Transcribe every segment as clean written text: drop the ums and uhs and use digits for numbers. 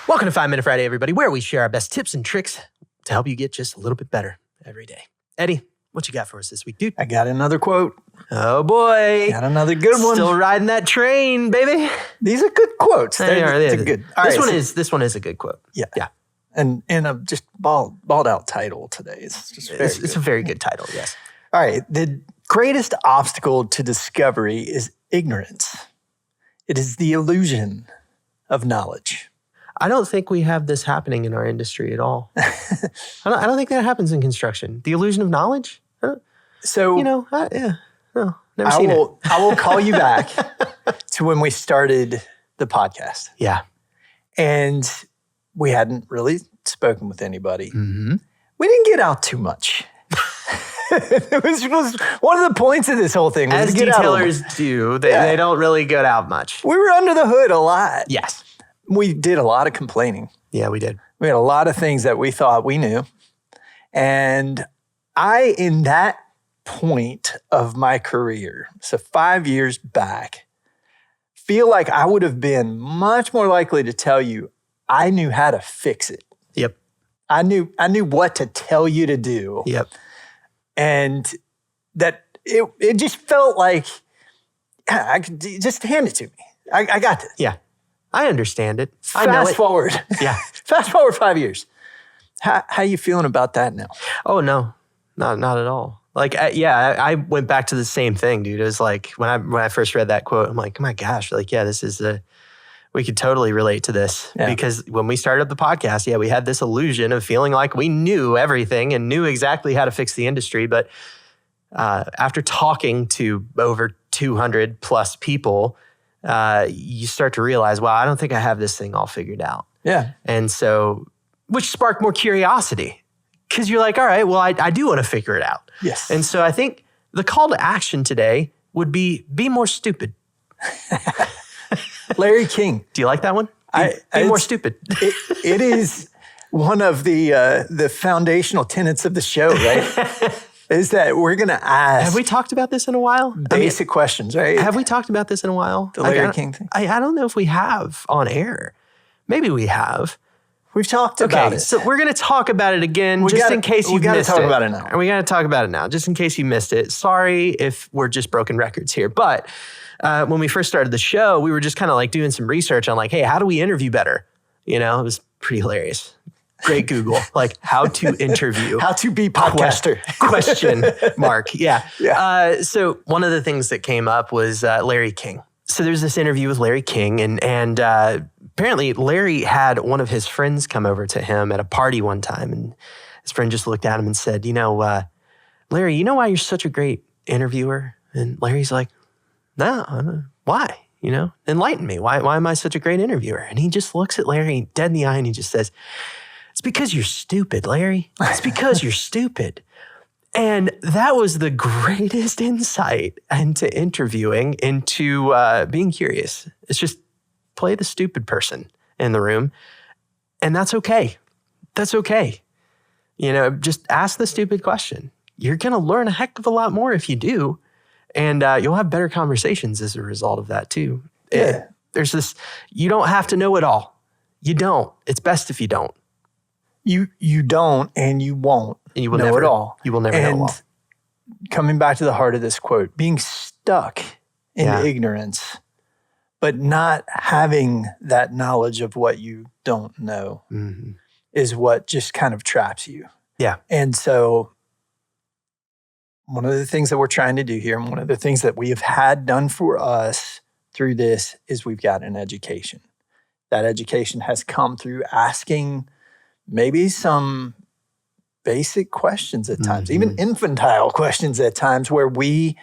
Welcome to 5 Minute Friday, everybody, where we share our best tips and tricks to help you get just a little bit better every day. Eddie, what you got for us this week, dude? I got another quote. Oh, boy. Got another good one. Still riding that train, baby. These are good quotes. They're good. This one is a good quote. Yeah. Yeah. And a just bald out title today. It's a very good title, yes. All right. The greatest obstacle to discovery is ignorance. It is the illusion of knowledge. I don't think we have this happening in our industry at all. I don't think that happens in construction. The illusion of knowledge? So, never seen it. I will call you back to when we started the podcast. Yeah. And we hadn't really spoken with anybody. Mm-hmm. We didn't get out too much. It was one of the points of this whole thing. Was As to get detailers do, they don't really get out much. We were under the hood a lot. Yes. We did a lot of complaining. Yeah, we did. We had a lot of things that we thought we knew. And I, in that point of my career, so 5 years back, feel like I would have been much more likely to tell you I knew how to fix it. Yep. I knew what to tell you to do. Yep. And that it just felt like, I could just hand it to me. I got this. Yeah. I understand it. I know it. Fast forward. Yeah. Fast forward 5 years. How are you feeling about that now? Oh, no. Not at all. Like, I went back to the same thing, dude. It was like, when I first read that quote, I'm like, oh my gosh, like, yeah, we could totally relate to this. Yeah. Because when we started up the podcast, we had this illusion of feeling like we knew everything and knew exactly how to fix the industry. But after talking to over 200 plus people, you start to realize, wow, I don't think I have this thing all figured out. Yeah. And so, which sparked more curiosity because you're like, all right, well, I do want to figure it out. Yes. And so I think the call to action today would be more stupid. Larry King. Do you like that one? Be more stupid. It is one of the foundational tenets of the show, right? Is that we're going to ask. Have we talked about this in a while? Basic questions, right? Have we talked about this in a while? The Larry King thing? I don't know if we have on air. Maybe we have. We've talked about it. So we're going to talk about it again in case you missed it. We got to talk about it now. We got to talk about it now, just in case you missed it. Sorry if we're just broken records here. But when we first started the show, we were just kind of like doing some research on like, hey, how do we interview better? It was pretty hilarious. Great Google, like how to interview. How to be podcaster. Question mark. Yeah. Yeah. So one of the things that came up was Larry King. So there's this interview with Larry King and apparently Larry had one of his friends come over to him at a party one time. And his friend just looked at him and said, Larry, you know why you're such a great interviewer? And Larry's like, no, I don't know. Why? Enlighten me. Why am I such a great interviewer? And he just looks at Larry dead in the eye and he just says, it's because you're stupid, Larry. It's because you're stupid. And that was the greatest insight into interviewing, into being curious. It's just play the stupid person in the room. And that's okay. That's okay. Just ask the stupid question. You're going to learn a heck of a lot more if you do. And you'll have better conversations as a result of that too. Yeah. There's this, you don't have to know it all. You don't. It's best if you don't. You don't and you won't know it all. You will never know it all. Coming back to the heart of this quote, being stuck in ignorance, but not having that knowledge of what you don't know is what just kind of traps you. Yeah. And so one of the things that we're trying to do here, and one of the things that we have had done for us through this is we've got an education. That education has come through asking maybe some basic questions at times, even infantile questions at times where we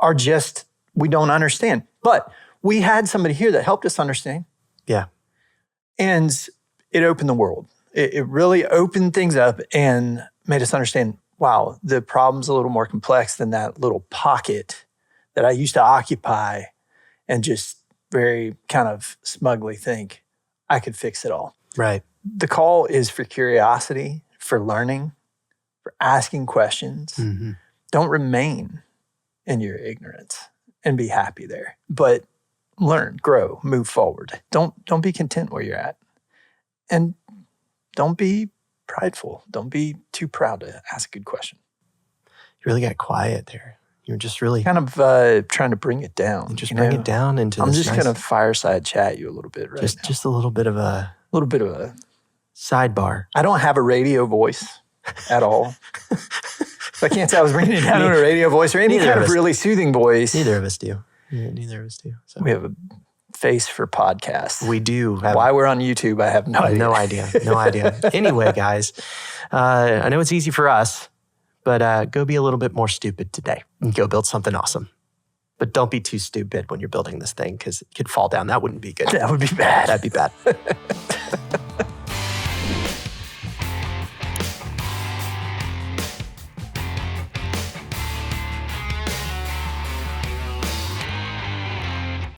don't understand. But we had somebody here that helped us understand. Yeah. And it opened the world. It really opened things up and made us understand, wow, the problem's a little more complex than that little pocket that I used to occupy and just very kind of smugly think I could fix it all. Right. The call is for curiosity, for learning, for asking questions. Don't remain in your ignorance and be happy there, but learn, grow, move forward. Don't be content where you're at. And don't be prideful. Don't be too proud to ask a good question. You really got quiet there. You were just really kind of trying to bring it down. just bring it down into I'm this just nice, going to fireside chat you a little bit right now. just a little bit of a sidebar. I don't have a radio voice at all. So I can't say I was bringing it down to a radio voice or any kind of really soothing voice. Neither of us do. Neither of us do. So. We have a face for podcasts. We do. Why we're on YouTube, I have no idea. No idea. Anyway, guys, I know it's easy for us, but go be a little bit more stupid today and go build something awesome. But don't be too stupid when you're building this thing because it could fall down. That wouldn't be good. That would be bad. That'd be bad.